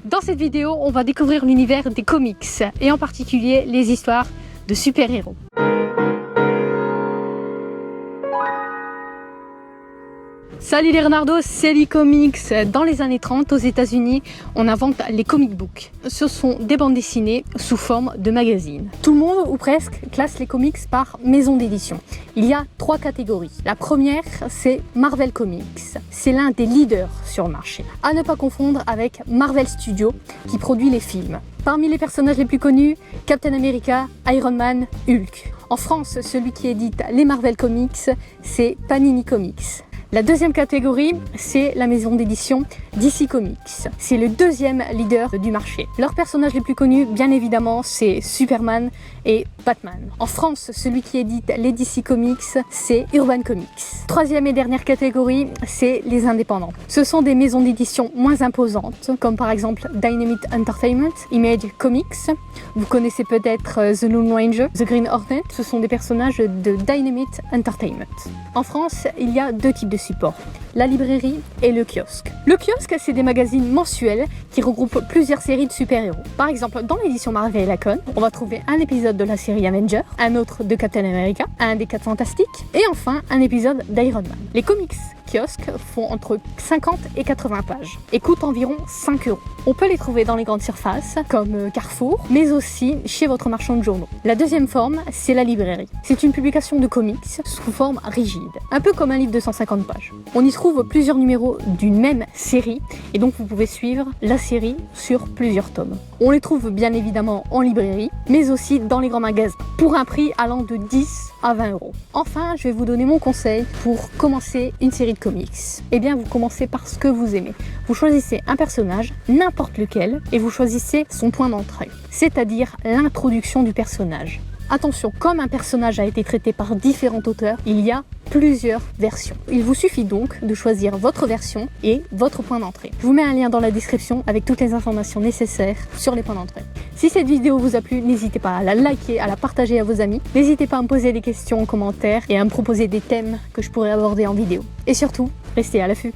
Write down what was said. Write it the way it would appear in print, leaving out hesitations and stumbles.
Dans cette vidéo, on va découvrir l'univers des comics et en particulier les histoires de super-héros. Salut les renardos, c'est Lee Comics. Dans les années 30 aux États-Unis, on invente les comic books. Ce sont des bandes dessinées sous forme de magazines. Tout le monde, ou presque, classe les comics par maison d'édition. Il y a 3 catégories. La première, c'est Marvel Comics. C'est l'un des leaders sur le marché. À ne pas confondre avec Marvel Studios, qui produit les films. Parmi les personnages les plus connus, Captain America, Iron Man, Hulk. En France, celui qui édite les Marvel Comics, c'est Panini Comics. La deuxième catégorie, c'est la maison d'édition DC Comics. C'est le deuxième leader du marché. Leurs personnages les plus connus, bien évidemment, c'est Superman et Batman. En France, celui qui édite les DC Comics, c'est Urban Comics. Troisième et dernière catégorie, c'est les indépendants. Ce sont des maisons d'édition moins imposantes, comme par exemple Dynamite Entertainment, Image Comics. Vous connaissez peut-être The Lone Ranger, The Green Hornet. Ce sont des personnages de Dynamite Entertainment. En France, il y a 2 types de support, la librairie et le kiosque. Le kiosque, c'est des magazines mensuels qui regroupent plusieurs séries de super-héros. Par exemple, dans l'édition Marvel Lacon, on va trouver un épisode de la série Avengers, un autre de Captain America, un des 4 Fantastiques et enfin un épisode d'Iron Man. Les comics kiosques font entre 50 et 80 pages et coûtent environ 5 €. On peut les trouver dans les grandes surfaces comme Carrefour, mais aussi chez votre marchand de journaux. La deuxième forme, c'est la librairie. C'est une publication de comics sous forme rigide, un peu comme un livre de 150 pages. On y trouve plusieurs numéros d'une même série et donc vous pouvez suivre la série sur plusieurs tomes. On les trouve bien évidemment en librairie, mais aussi dans les grands magasins, pour un prix allant de 10 à 20 €. Enfin, je vais vous donner mon conseil pour commencer une série de comics. Eh bien, vous commencez par ce que vous aimez. Vous choisissez un personnage, n'importe lequel, et vous choisissez son point d'entrée, c'est-à-dire l'introduction du personnage. Attention, comme un personnage a été traité par différents auteurs, il y a plusieurs versions. Il vous suffit donc de choisir votre version et votre point d'entrée. Je vous mets un lien dans la description avec toutes les informations nécessaires sur les points d'entrée. Si cette vidéo vous a plu, n'hésitez pas à la liker, à la partager à vos amis. N'hésitez pas à me poser des questions en commentaire et à me proposer des thèmes que je pourrais aborder en vidéo. Et surtout, restez à l'affût.